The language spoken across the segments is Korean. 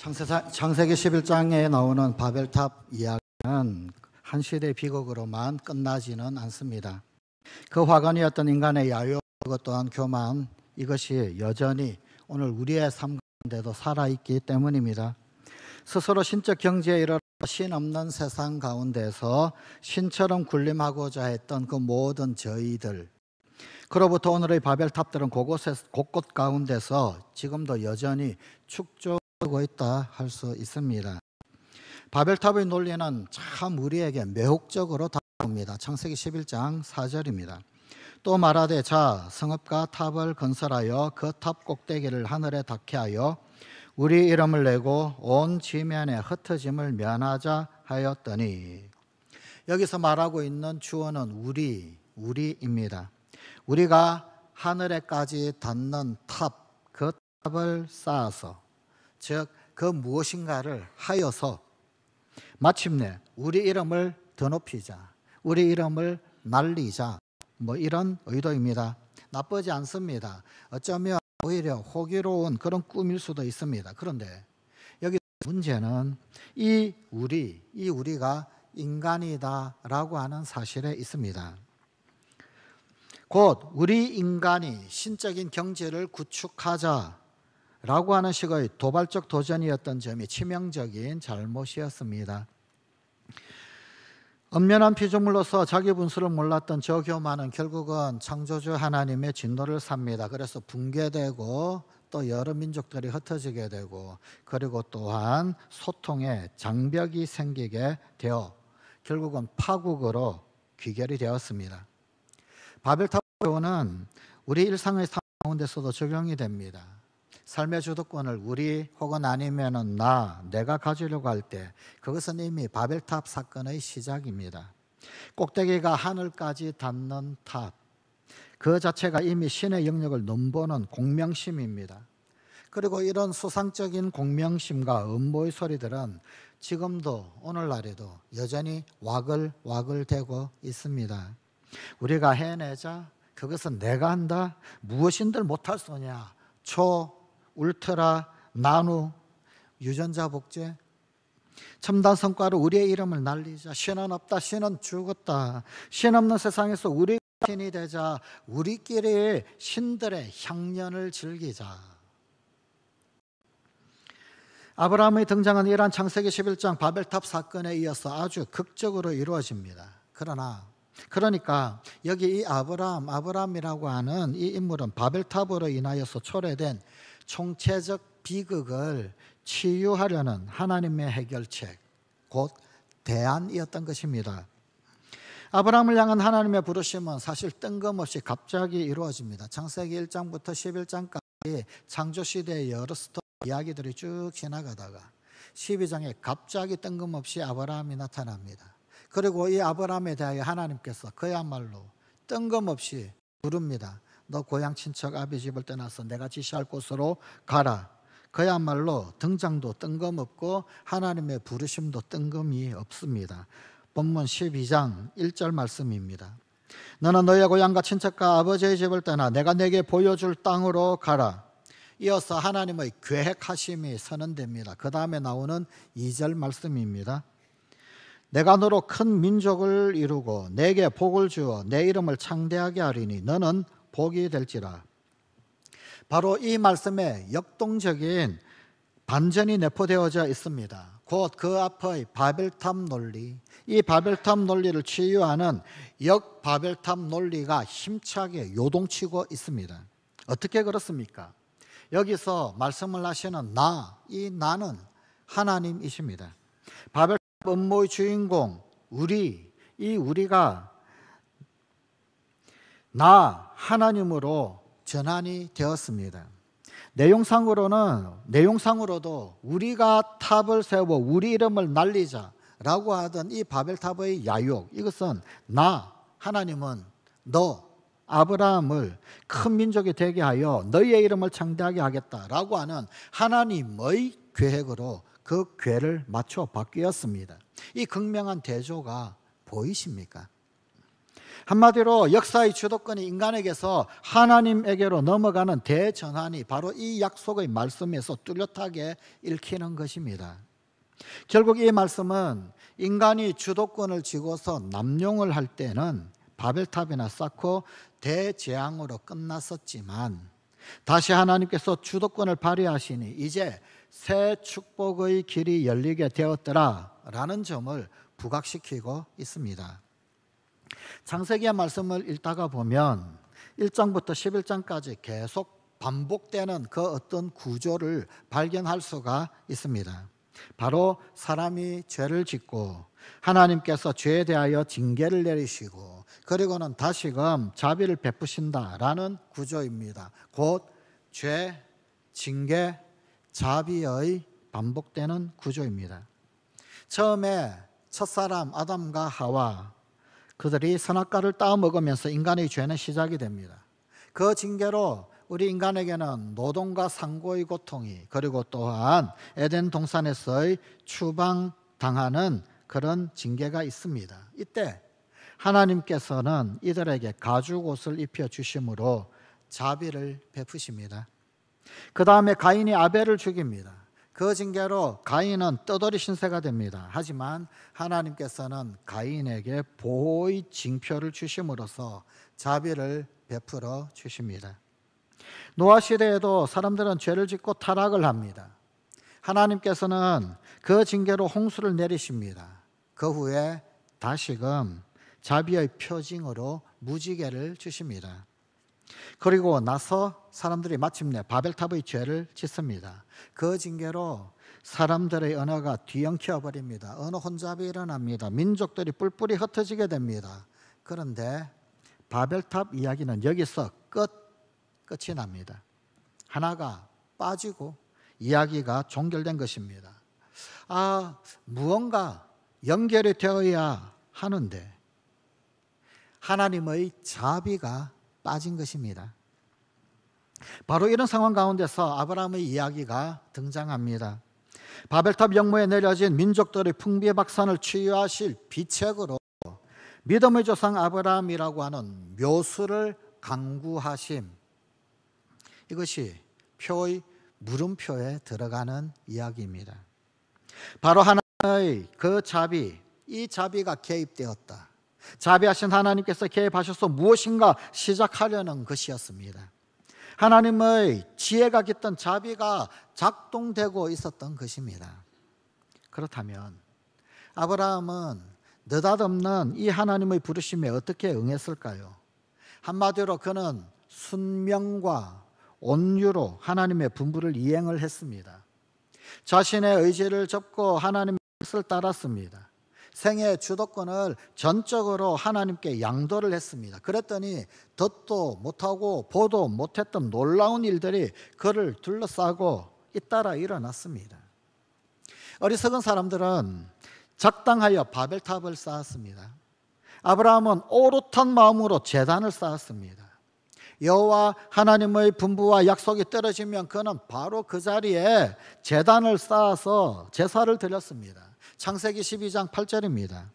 창세기 11장에 나오는 바벨탑 이야기는 한 시대의 비극으로만 끝나지는 않습니다. 그 화관이었던 인간의 야욕, 그것 또한 교만, 이것이 여전히 오늘 우리의 삶 가운데도 살아있기 때문입니다. 스스로 신적 경지에 이르러 신 없는 세상 가운데서 신처럼 군림하고자 했던 그 모든 저희들, 그로부터 오늘의 바벨탑들은 곳곳 가운데서 지금도 여전히 축적하고 있다 할 수 있습니다. 바벨탑의 논리는 참 우리에게 매혹적으로 다가옵니다. 창세기 11장 4절입니다. 또 말하되 자 성읍과 탑을 건설하여 그 탑 꼭대기를 하늘에 닿게 하여 우리 이름을 내고 온 지면에 흩어짐을 면하자 하였더니, 여기서 말하고 있는 주어는 우리입니다. 우리가 하늘에까지 닿는 탑, 그 탑을 쌓아서, 즉 그 무엇인가를 하여서 마침내 우리 이름을 더 높이자, 우리 이름을 날리자, 이런 의도입니다. 나쁘지 않습니다. 어쩌면 오히려 호기로운 그런 꿈일 수도 있습니다. 그런데 여기 문제는 이 우리가 인간이다라고 하는 사실에 있습니다. 곧 우리 인간이 신적인 경지를 구축하자라고 하는 식의 도발적 도전이었던 점이 치명적인 잘못이었습니다. 엄연한 피조물로서 자기 분수를 몰랐던 저 교만은 결국은 창조주 하나님의 진노를 삽니다. 그래서 붕괴되고 또 여러 민족들이 흩어지게 되고, 그리고 또한 소통에 장벽이 생기게 되어 결국은 파국으로 귀결이 되었습니다. 바벨탑은 우리 일상의 삶 가운데서도 적용이 됩니다. 삶의 주도권을 우리 혹은 아니면은 내가 가지려고 할 때, 그것은 이미 바벨탑 사건의 시작입니다. 꼭대기가 하늘까지 닿는 탑, 그 자체가 이미 신의 영역을 넘보는 공명심입니다. 그리고 이런 수상적인 공명심과 음보의 소리들은 지금도 오늘날에도 여전히 와글와글대고 있습니다. 우리가 해내자, 그것은 내가 한다, 무엇인들 못할 소냐, 울트라, 나누, 유전자 복제, 첨단 성과로 우리의 이름을 날리자, 신은 없다, 신은 죽었다, 신 없는 세상에서 우리가 신이 되자, 우리끼리 신들의 향연을 즐기자. 아브라함의 등장은 이러한 창세기 11장 바벨탑 사건에 이어서 아주 극적으로 이루어집니다. 그러니까 여기 이 아브라함이라고 하는 이 인물은 바벨탑으로 인하여서 초래된 총체적 비극을 치유하려는 하나님의 해결책, 곧 대안이었던 것입니다. 아브라함을 향한 하나님의 부르심은 사실 뜬금없이 갑자기 이루어집니다. 창세기 1장부터 11장까지 창조시대의 여러 이야기들이 쭉 지나가다가 12장에 갑자기 뜬금없이 아브라함이 나타납니다. 그리고 이 아브라함에 대하여 하나님께서 그야말로 뜬금없이 부릅니다. 너 고향 친척 아비 집을 떠나서 내가 지시할 곳으로 가라. 그야말로 등장도 뜬금없고 하나님의 부르심도 뜬금이 없습니다. 본문 12장 1절 말씀입니다. 너는 너의 고향과 친척과 아버지의 집을 떠나 내가 내게 보여줄 땅으로 가라. 이어서 하나님의 계획하심이 선언됩니다. 그 다음에 나오는 2절 말씀입니다. 내가 너로 큰 민족을 이루고 내게 복을 주어 내 이름을 창대하게 하리니 너는 복이 될지라. 바로 이 말씀에 역동적인 반전이 내포되어져 있습니다. 곧 그 앞의 바벨탑 논리, 이 바벨탑 논리를 치유하는 역바벨탑 논리가 힘차게 요동치고 있습니다. 어떻게 그렇습니까? 여기서 말씀을 하시는 이 나는 하나님이십니다. 바벨탑 음모의 주인공 우리가 하나님으로 전환이 되었습니다. 내용상으로도 우리가 탑을 세워 우리 이름을 날리자라고 하던 이 바벨탑의 야욕, 이것은 하나님은 너 아브라함을 큰 민족이 되게 하여 너희의 이름을 창대하게 하겠다라고 하는 하나님의 계획으로 그 궤를 맞춰 바뀌었습니다. 이 극명한 대조가 보이십니까? 한마디로 역사의 주도권이 인간에게서 하나님에게로 넘어가는 대전환이 바로 이 약속의 말씀에서 뚜렷하게 읽히는 것입니다. 결국 이 말씀은 인간이 주도권을 쥐고서 남용을 할 때는 바벨탑이나 쌓고 대재앙으로 끝났었지만 다시 하나님께서 주도권을 발휘하시니 이제 새 축복의 길이 열리게 되었더라라는 점을 부각시키고 있습니다. 창세기의 말씀을 읽다가 보면 1장부터 11장까지 계속 반복되는 그 어떤 구조를 발견할 수가 있습니다. 바로 사람이 죄를 짓고 하나님께서 죄에 대하여 징계를 내리시고 그리고는 다시금 자비를 베푸신다라는 구조입니다. 곧 죄, 징계, 자비의 반복되는 구조입니다. 처음에 첫사람 아담과 하와 그들이 선악과를 따먹으면서 인간의 죄는 시작이 됩니다. 그 징계로 우리 인간에게는 노동과 상고의 고통이 그리고 또한 에덴 동산에서의 추방당하는 그런 징계가 있습니다. 이때 하나님께서는 이들에게 가죽옷을 입혀주심으로 자비를 베푸십니다. 그 다음에 가인이 아벨을 죽입니다. 그 징계로 가인은 떠돌이 신세가 됩니다. 하지만 하나님께서는 가인에게 보호의 징표를 주심으로써 자비를 베풀어 주십니다. 노아 시대에도 사람들은 죄를 짓고 타락을 합니다. 하나님께서는 그 징계로 홍수를 내리십니다. 그 후에 다시금 자비의 표징으로 무지개를 주십니다. 그리고 나서 사람들이 마침내 바벨탑의 죄를 짓습니다. 그 징계로 사람들의 언어가 뒤엉켜 버립니다. 언어 혼잡이 일어납니다. 민족들이 뿔뿔이 흩어지게 됩니다. 그런데 바벨탑 이야기는 여기서 끝이 납니다. 하나가 빠지고 이야기가 종결된 것입니다. 무언가 연결이 되어야 하는데 하나님의 자비가 빠진 것입니다. 바로 이런 상황 가운데서 아브라함의 이야기가 등장합니다. 바벨탑 영모에 내려진 민족들의 풍비박산을 치유하실 비책으로 믿음의 조상 아브라함이라고 하는 묘수를 강구하심, 이것이 표의 물음표에 들어가는 이야기입니다. 바로 하나님의 그 자비, 이 자비가 개입되었다. 자비하신 하나님께서 개입하셔서 무엇인가 시작하려는 것이었습니다. 하나님의 지혜가 깃든 자비가 작동되고 있었던 것입니다. 그렇다면 아브라함은 느닷없는 이 하나님의 부르심에 어떻게 응했을까요? 한마디로 그는 순명과 온유로 하나님의 분부를 이행을 했습니다. 자신의 의지를 접고 하나님의 뜻을 따랐습니다. 생애의 주도권을 전적으로 하나님께 양도를 했습니다. 그랬더니 듣도 못하고 보도 못했던 놀라운 일들이 그를 둘러싸고 잇따라 일어났습니다. 어리석은 사람들은 적당하여 바벨탑을 쌓았습니다. 아브라함은 오롯한 마음으로 제단을 쌓았습니다. 여호와 하나님의 분부와 약속이 떨어지면 그는 바로 그 자리에 제단을 쌓아서 제사를 드렸습니다. 창세기 12장 8절입니다.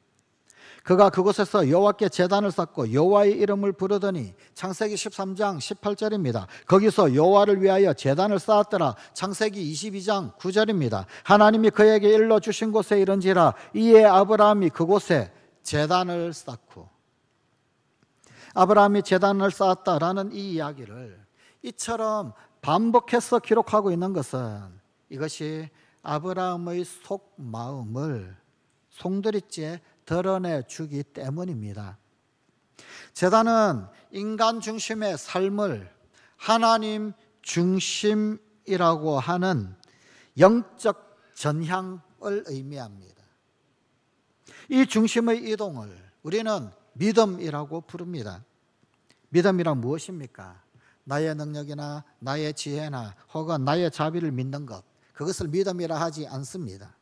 그가 그곳에서 여호와께 제단을 쌓고 여호와의 이름을 부르더니 창세기 13장 18절입니다. 거기서 여호와를 위하여 제단을 쌓았더라. 창세기 22장 9절입니다. 하나님이 그에게 일러주신 곳에 이른지라 이에 아브라함이 그곳에 제단을 쌓고, 아브라함이 제단을 쌓았다라는 이 이야기를 이처럼 반복해서 기록하고 있는 것은 이것이 아브라함의 속마음을 송두리째 드러내 주기 때문입니다. 제단은 인간 중심의 삶을 하나님 중심이라고 하는 영적 전향을 의미합니다. 이 중심의 이동을 우리는 믿음이라고 부릅니다. 믿음이란 무엇입니까? 나의 능력이나 나의 지혜나 혹은 나의 자비를 믿는 것, 그것을 믿음이라 하지 않습니다.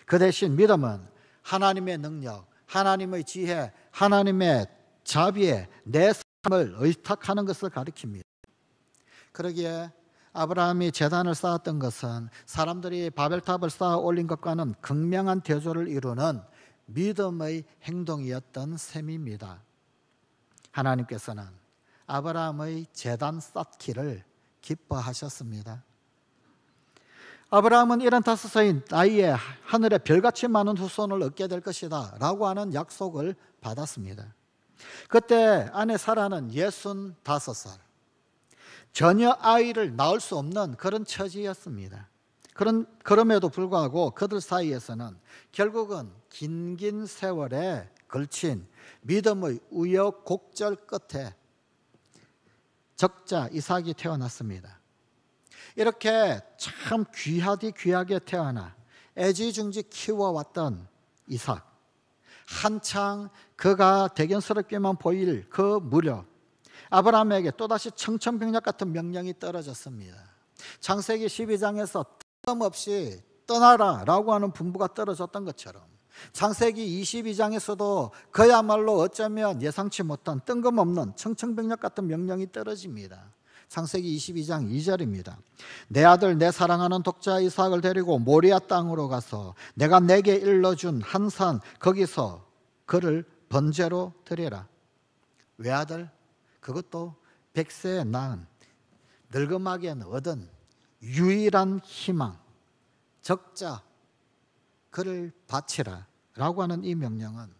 그 대신 믿음은 하나님의 능력, 하나님의 지혜, 하나님의 자비에 내 삶을 의탁하는 것을 가리킵니다. 그러기에 아브라함이 제단을 쌓았던 것은 사람들이 바벨탑을 쌓아 올린 것과는 극명한 대조를 이루는 믿음의 행동이었던 셈입니다. 하나님께서는 아브라함의 제단 쌓기를 기뻐하셨습니다. 아브라함은 75세의 나이에 하늘에 별같이 많은 후손을 얻게 될 것이다 라고 하는 약속을 받았습니다. 그때 아내 사라는 65살, 전혀 아이를 낳을 수 없는 그런 처지였습니다. 그럼에도 불구하고 그들 사이에서는 결국은 긴 세월에 걸친 믿음의 우여곡절 끝에 적자 이삭이 태어났습니다. 이렇게 참 귀하게 태어나 애지중지 키워왔던 이삭, 한창 그가 대견스럽게만 보일 그 무렵 아브라함에게 또다시 청천벽력 같은 명령이 떨어졌습니다. 창세기 12장에서 뜬금없이 떠나라 라고 하는 분부가 떨어졌던 것처럼 창세기 22장에서도 그야말로 어쩌면 예상치 못한 뜬금없는 청천벽력 같은 명령이 떨어집니다. 창세기 22장 2절입니다. 내 아들 내 사랑하는 독자 이삭을 데리고 모리아 땅으로 가서 내가 내게 일러준 한 산 거기서 그를 번제로 드리라. 외아들, 그것도 100세에 낳은 늙음하게 얻은 유일한 희망, 적자, 그를 바치라 라고 하는 이 명령은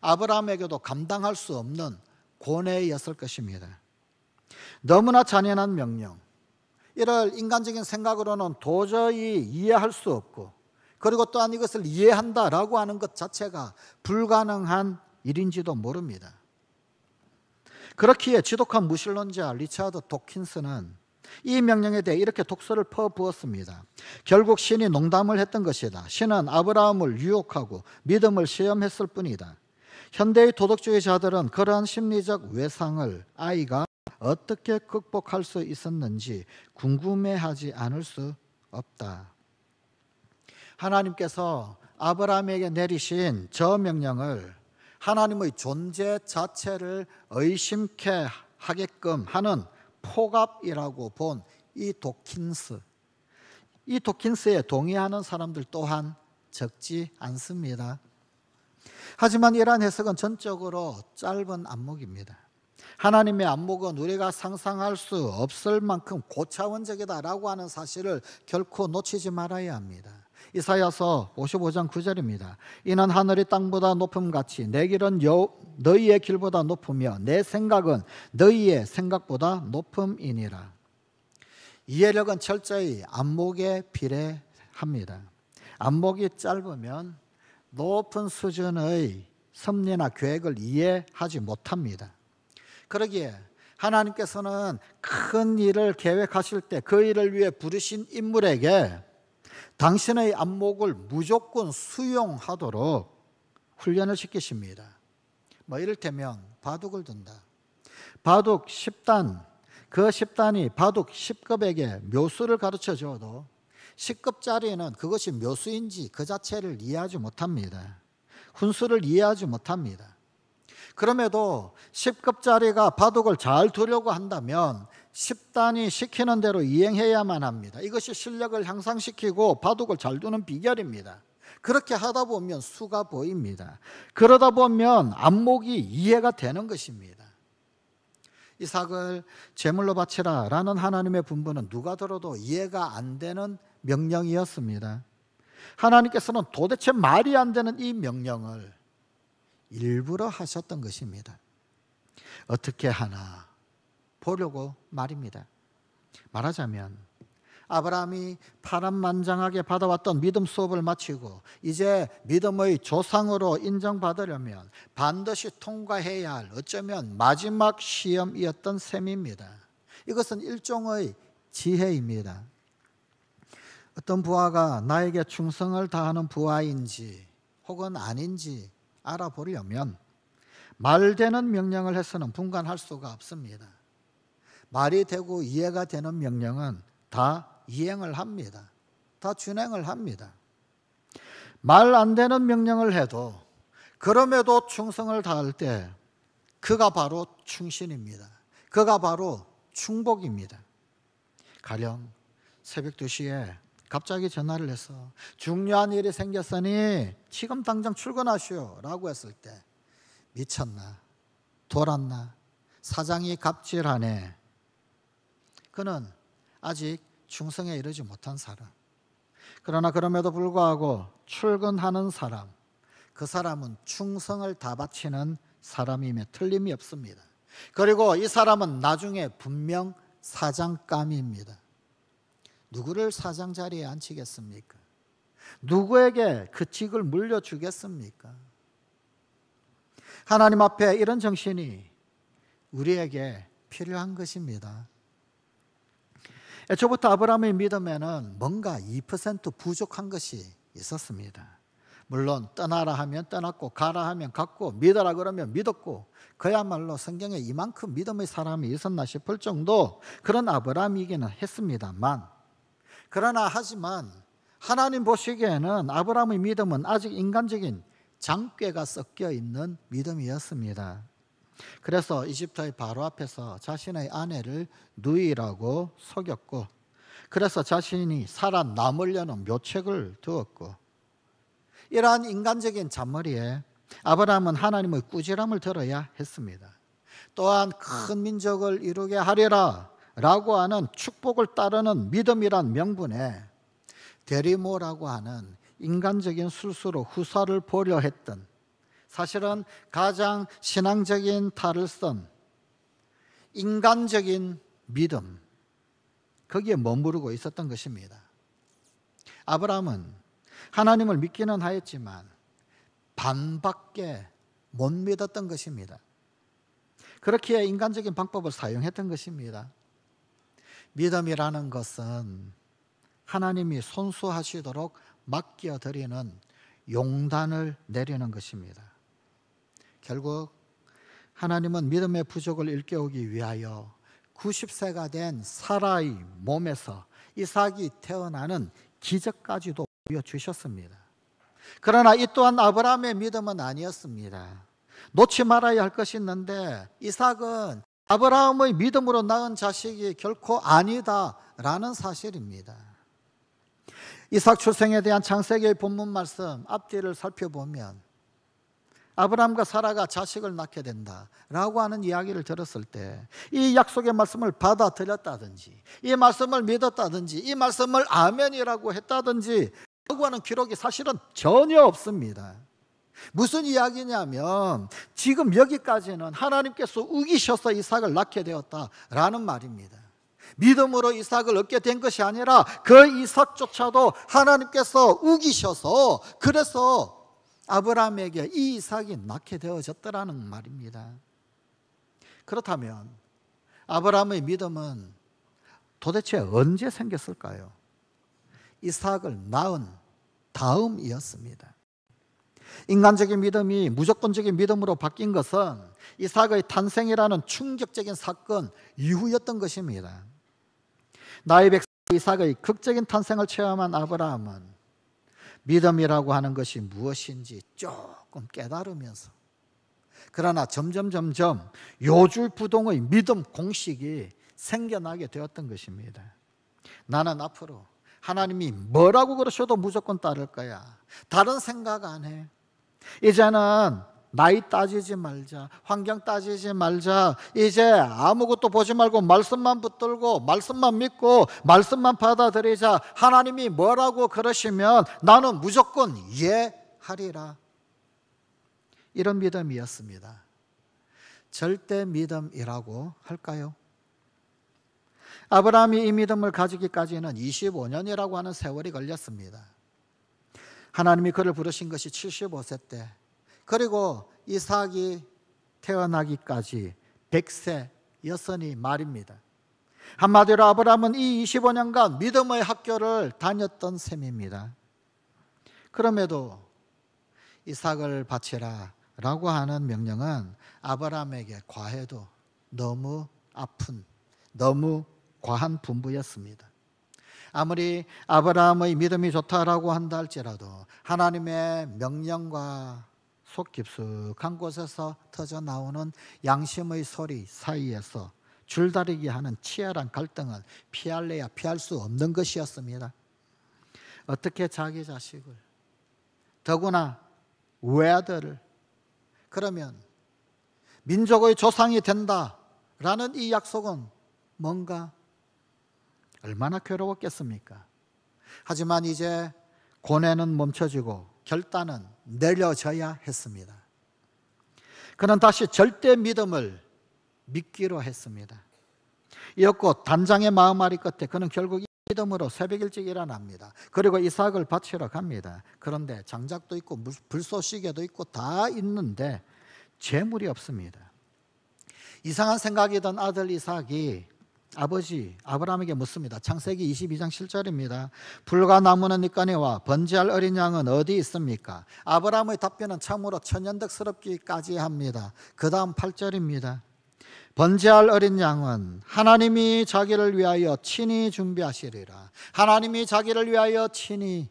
아브라함에게도 감당할 수 없는 고뇌였을 것입니다. 너무나 잔인한 명령, 이를 인간적인 생각으로는 도저히 이해할 수 없고, 그리고 또한 이것을 이해한다라고 하는 것 자체가 불가능한 일인지도 모릅니다. 그렇기에 지독한 무신론자 리차드 도킨스는 이 명령에 대해 이렇게 독서를 퍼부었습니다. 결국 신이 농담을 했던 것이다. 신은 아브라함을 유혹하고 믿음을 시험했을 뿐이다. 현대의 도덕주의자들은 그러한 심리적 외상을 아이가 어떻게 극복할 수 있었는지 궁금해하지 않을 수 없다. 하나님께서 아브라함에게 내리신 저 명령을 하나님의 존재 자체를 의심케 하게끔 하는 폭압이라고 본 이 도킨스에 동의하는 사람들 또한 적지 않습니다. 하지만 이러한 해석은 전적으로 짧은 안목입니다. 하나님의 안목은 우리가 상상할 수 없을 만큼 고차원적이다라고 하는 사실을 결코 놓치지 말아야 합니다. 이사야서 55장 9절입니다. 이는 하늘이 땅보다 높음같이 내 길은 너희의 길보다 높으며 내 생각은 너희의 생각보다 높음이니라. 이해력은 철저히 안목에 비례합니다. 안목이 짧으면 높은 수준의 섭리나 계획을 이해하지 못합니다. 그러기에 하나님께서는 큰 일을 계획하실 때 그 일을 위해 부르신 인물에게 당신의 안목을 무조건 수용하도록 훈련을 시키십니다. 이를테면 바둑을 둔다. 바둑 10단, 그 10단이 바둑 10급에게 묘수를 가르쳐 줘도 10급짜리는 그것이 묘수인지 그 자체를 이해하지 못합니다. 훈수를 이해하지 못합니다. 그럼에도 10급짜리가 바둑을 잘 두려고 한다면 10단이 시키는 대로 이행해야만 합니다. 이것이 실력을 향상시키고 바둑을 잘 두는 비결입니다. 그렇게 하다 보면 수가 보입니다. 그러다 보면 안목이 이해가 되는 것입니다. 이삭을 제물로 바치라 라는 하나님의 분부는 누가 들어도 이해가 안 되는 명령이었습니다. 하나님께서는 도대체 말이 안 되는 이 명령을 일부러 하셨던 것입니다. 어떻게 하나 보려고 말입니다. 말하자면 아브라함이 파란만장하게 받아왔던 믿음 수업을 마치고 이제 믿음의 조상으로 인정받으려면 반드시 통과해야 할 어쩌면 마지막 시험이었던 셈입니다. 이것은 일종의 지혜입니다. 어떤 부하가 나에게 충성을 다하는 부하인지 혹은 아닌지 알아보려면 말되는 명령을 해서는 분간할 수가 없습니다. 말이 되고 이해가 되는 명령은 다 이행을 합니다. 다 준행을 합니다. 말 안 되는 명령을 해도 그럼에도 충성을 다할 때 그가 바로 충신입니다. 그가 바로 충복입니다. 가령 새벽 2시에 갑자기 전화를 해서 중요한 일이 생겼으니 지금 당장 출근하시오 라고 했을 때 미쳤나? 돌았나? 사장이 갑질하네. 그는 아직 충성에 이르지 못한 사람. 그러나 그럼에도 불구하고 출근하는 사람, 그 사람은 충성을 다 바치는 사람임에 틀림이 없습니다. 그리고 이 사람은 나중에 분명 사장감입니다. 누구를 사장 자리에 앉히겠습니까? 누구에게 그 직을 물려주겠습니까? 하나님 앞에 이런 정신이 우리에게 필요한 것입니다. 애초부터 아브라함의 믿음에는 뭔가 2% 부족한 것이 있었습니다. 물론 떠나라 하면 떠났고 가라 하면 갔고 믿어라 그러면 믿었고 그야말로 성경에 이만큼 믿음의 사람이 있었나 싶을 정도 그런 아브라함이기는 했습니다만, 그러나 하지만 하나님 보시기에는 아브라함의 믿음은 아직 인간적인 장꾀가 섞여 있는 믿음이었습니다. 그래서 이집트의 바로 앞에서 자신의 아내를 누이라고 속였고, 그래서 자신이 살아남으려는 묘책을 두었고, 이러한 인간적인 잔머리에 아브라함은 하나님의 꾸지람을 들어야 했습니다. 또한 큰 민족을 이루게 하리라 라고 하는 축복을 따르는 믿음이란 명분에 데리모라고 하는 인간적인 술수로 후사를 보려 했던, 사실은 가장 신앙적인 탈을 쓴 인간적인 믿음, 거기에 머무르고 있었던 것입니다. 아브라함은 하나님을 믿기는 하였지만 반밖에 못 믿었던 것입니다. 그렇기에 인간적인 방법을 사용했던 것입니다. 믿음이라는 것은 하나님이 손수하시도록 맡겨드리는 용단을 내리는 것입니다. 결국 하나님은 믿음의 부족을 일깨우기 위하여 90세가 된 사라의 몸에서 이삭이 태어나는 기적까지도 보여주셨습니다. 그러나 이 또한 아브라함의 믿음은 아니었습니다. 놓지 말아야 할 것이 있는데, 이삭은 아브라함의 믿음으로 낳은 자식이 결코 아니다라는 사실입니다. 이삭 출생에 대한 창세기의 본문 말씀 앞뒤를 살펴보면 아브라함과 사라가 자식을 낳게 된다라고 하는 이야기를 들었을 때 이 약속의 말씀을 받아들였다든지 이 말씀을 믿었다든지 이 말씀을 아멘이라고 했다든지 라고 하는 기록이 사실은 전혀 없습니다. 무슨 이야기냐면 지금 여기까지는 하나님께서 우기셔서 이삭을 낳게 되었다라는 말입니다. 믿음으로 이삭을 얻게 된 것이 아니라 그 이삭조차도 하나님께서 우기셔서 그래서 아브라함에게 이 이삭이 낳게 되어졌다라는 말입니다. 그렇다면 아브라함의 믿음은 도대체 언제 생겼을까요? 이삭을 낳은 다음이었습니다. 인간적인 믿음이 무조건적인 믿음으로 바뀐 것은 이삭의 탄생이라는 충격적인 사건 이후였던 것입니다. 나의 백성 이삭의 극적인 탄생을 체험한 아브라함은 믿음이라고 하는 것이 무엇인지 조금 깨달으면서, 그러나 점점 요줄부동의 믿음 공식이 생겨나게 되었던 것입니다. 나는 앞으로 하나님이 뭐라고 그러셔도 무조건 따를 거야. 다른 생각 안 해. 이제는 나이 따지지 말자, 환경 따지지 말자. 이제 아무것도 보지 말고 말씀만 붙들고 말씀만 믿고 말씀만 받아들이자. 하나님이 뭐라고 그러시면 나는 무조건 예하리라. 이런 믿음이었습니다. 절대 믿음이라고 할까요? 아브라함이 이 믿음을 가지기까지는 25년이라고 하는 세월이 걸렸습니다. 하나님이 그를 부르신 것이 75세 때, 그리고 이삭이 태어나기까지 100세였으니 말입니다. 한마디로 아브라함은 이 25년간 믿음의 학교를 다녔던 셈입니다. 그럼에도 이삭을 바치라 라고 하는 명령은 아브라함에게 과해도 너무 아픈, 너무 과한 분부였습니다. 아무리 아브라함의 믿음이 좋다라고 한다 할지라도 하나님의 명령과 속 깊숙한 곳에서 터져 나오는 양심의 소리 사이에서 줄다리기 하는 치열한 갈등은 피할래야 피할 수 없는 것이었습니다. 어떻게 자기 자식을, 더구나 외아들을, 그러면 민족의 조상이 된다라는 이 약속은 뭔가 얼마나 괴로웠겠습니까? 하지만 이제 고뇌는 멈춰지고 결단은 내려져야 했습니다. 그는 다시 절대 믿음을 믿기로 했습니다. 이었고 단장의 마음앓이 끝에 그는 결국 이 믿음으로 새벽 일찍 일어납니다. 그리고 이삭을 바치러 갑니다. 그런데 장작도 있고 불쏘시개도 있고 다 있는데 재물이 없습니다. 이상한 생각이 든 아들 이삭이 아버지 아브라함에게 묻습니다. 창세기 22장 7절입니다. 불과 나무는 니까니와 번제할 어린 양은 어디 있습니까? 아브라함의 답변은 참으로 천연덕스럽기까지 합니다. 그 다음 8절입니다. 번제할 어린 양은 하나님이 자기를 위하여 친히 준비하시리라. 하나님이 자기를 위하여 친히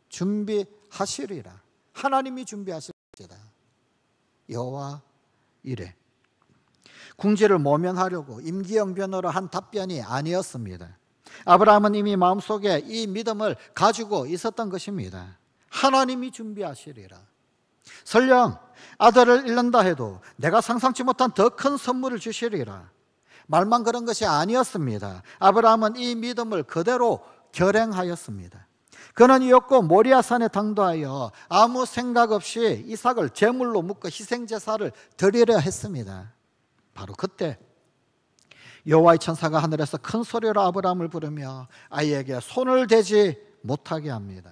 준비하시리라. 하나님이 준비하시리라. 여호와 이레. 궁지를 모면하려고 임기응변으로 한 답변이 아니었습니다. 아브라함은 이미 마음속에 이 믿음을 가지고 있었던 것입니다. 하나님이 준비하시리라. 설령 아들을 잃는다 해도 내가 상상치 못한 더 큰 선물을 주시리라. 말만 그런 것이 아니었습니다. 아브라함은 이 믿음을 그대로 결행하였습니다. 그는 이었고 모리아산에 당도하여 아무 생각 없이 이삭을 제물로 묶어 희생제사를 드리려 했습니다. 바로 그때 여호와의 천사가 하늘에서 큰 소리로 아브라함을 부르며 아이에게 손을 대지 못하게 합니다.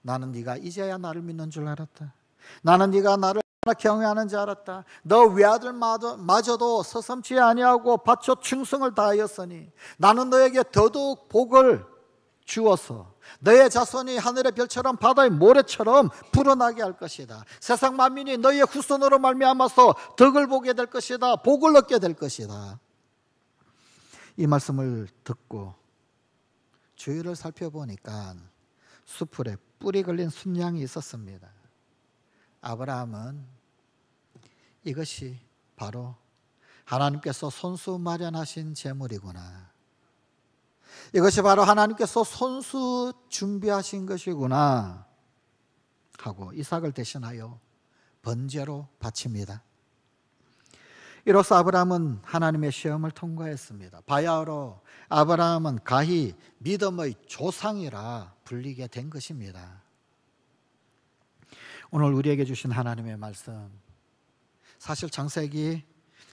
나는 네가 이제야 나를 믿는 줄 알았다. 나는 네가 나를 경외하는 줄 알았다. 너 외아들마저도 서슴지 아니하고 바쳐 충성을 다하였으니 나는 너에게 더더욱 복을 주어서 너의 자손이 하늘의 별처럼 바다의 모래처럼 불어나게 할 것이다. 세상 만민이 너의 후손으로 말미암아서 덕을 보게 될 것이다. 복을 얻게 될 것이다. 이 말씀을 듣고 주위를 살펴보니까 수풀에 뿔이 걸린 순양이 있었습니다. 아브라함은 이것이 바로 하나님께서 손수 마련하신 재물이구나. 이것이 바로 하나님께서 손수 준비하신 것이구나 하고 이삭을 대신하여 번제로 바칩니다. 이로써 아브라함은 하나님의 시험을 통과했습니다. 바야흐로 아브라함은 가히 믿음의 조상이라 불리게 된 것입니다. 오늘 우리에게 주신 하나님의 말씀, 사실 창세기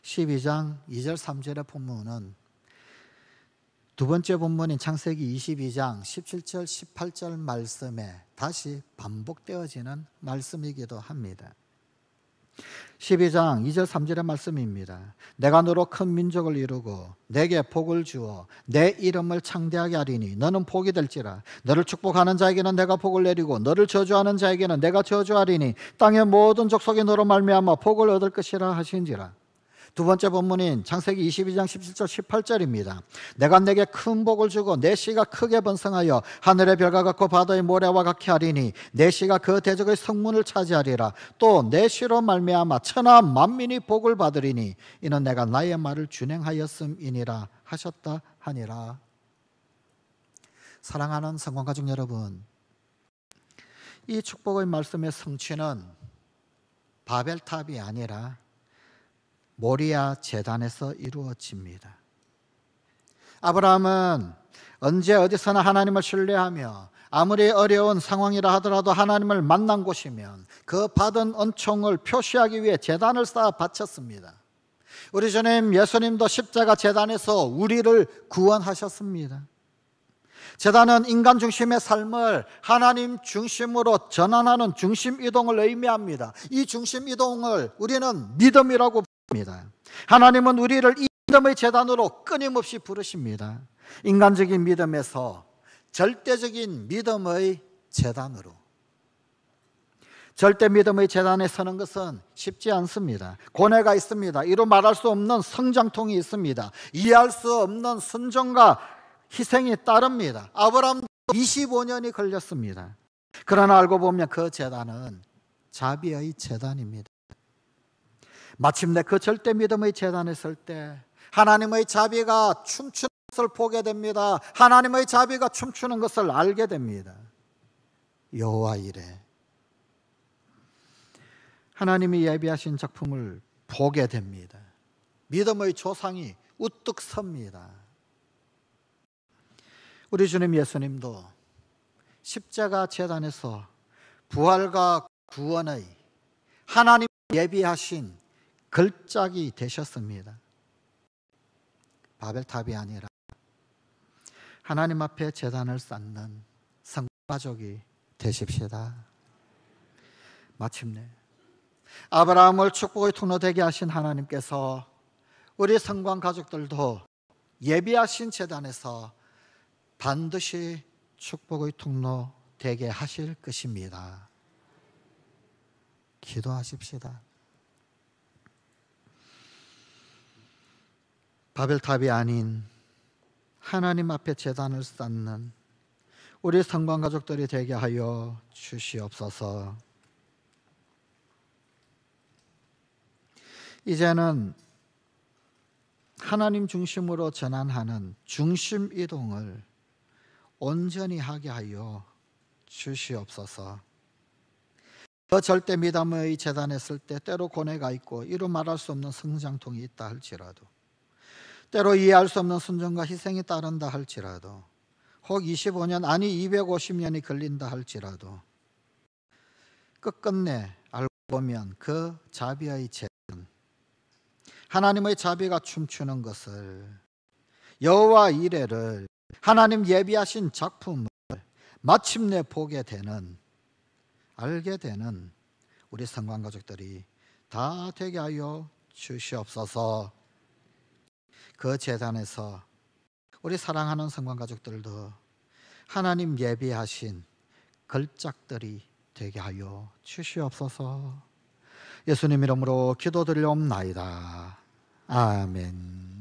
12장 2절 3절의 본문은 두 번째 본문인 창세기 22장 17절 18절 말씀에 다시 반복되어지는 말씀이기도 합니다. 12장 2절 3절의 말씀입니다. 내가 너로 큰 민족을 이루고 내게 복을 주어 내 이름을 창대하게 하리니 너는 복이 될지라. 너를 축복하는 자에게는 내가 복을 내리고 너를 저주하는 자에게는 내가 저주하리니 땅의 모든 족속이 너로 말미암아 복을 얻을 것이라 하신지라. 두 번째 본문인 창세기 22장 17절 18절입니다. 내가 내게 큰 복을 주고 내 씨가 크게 번성하여 하늘의 별과 같고 바다의 모래와 같게 하리니 내 씨가 그 대적의 성문을 차지하리라. 또 내 씨로 말미암아 천하 만민이 복을 받으리니 이는 내가 나의 말을 준행하였음이니라 하셨다 하니라. 사랑하는 성공가족 여러분, 이 축복의 말씀의 성취는 바벨탑이 아니라 모리아 제단에서 이루어집니다. 아브라함은 언제 어디서나 하나님을 신뢰하며 아무리 어려운 상황이라 하더라도 하나님을 만난 곳이면 그 받은 은총을 표시하기 위해 제단을 쌓아 바쳤습니다. 우리 주님 예수님도 십자가 제단에서 우리를 구원하셨습니다. 제단은 인간 중심의 삶을 하나님 중심으로 전환하는 중심 이동을 의미합니다. 이 중심 이동을 우리는 믿음이라고 부릅니다. 하나님은 우리를 이 믿음의 제단으로 끊임없이 부르십니다. 인간적인 믿음에서 절대적인 믿음의 제단으로. 절대 믿음의 제단에 서는 것은 쉽지 않습니다. 고뇌가 있습니다. 이루 말할 수 없는 성장통이 있습니다. 이해할 수 없는 순종과 희생이 따릅니다. 아브라함도 25년이 걸렸습니다. 그러나 알고 보면 그 제단은 자비의 제단입니다. 마침내 그 절대 믿음의 제단에 설 때 하나님의 자비가 춤추는 것을 보게 됩니다. 하나님의 자비가 춤추는 것을 알게 됩니다. 여호와 이레. 하나님이 예비하신 작품을 보게 됩니다. 믿음의 조상이 우뚝 섭니다. 우리 주님 예수님도 십자가 제단에서 부활과 구원의 하나님 예비하신 걸작이 되셨습니다. 바벨탑이 아니라 하나님 앞에 제단을 쌓는 성가족이 되십시다. 마침내 아브라함을 축복의 통로 되게 하신 하나님께서 우리 성관 가족들도 예비하신 제단에서 반드시 축복의 통로 되게 하실 것입니다. 기도하십시다. 바벨탑이 아닌 하나님 앞에 제단을 쌓는 우리 성관 가족들이 되게 하여 주시옵소서. 이제는 하나님 중심으로 전환하는 중심 이동을 온전히 하게 하여 주시옵소서. 그 절대 미담의 재단에 쓸 때 때로 고뇌가 있고 이루 말할 수 없는 성장통이 있다 할지라도, 때로 이해할 수 없는 순종과 희생이 따른다 할지라도, 혹 25년 아니 250년이 걸린다 할지라도 끝끝내 알고 보면 그 자비의 재단, 하나님의 자비가 춤추는 것을, 여호와 이레를, 하나님 예비하신 작품을 마침내 보게 되는, 알게 되는 우리 성관 가족들이 다 되게 하여 주시옵소서. 그 제단에서 우리 사랑하는 성관 가족들도 하나님 예비하신 걸작들이 되게 하여 주시옵소서. 예수님 이름으로 기도드리옵나이다. 아멘.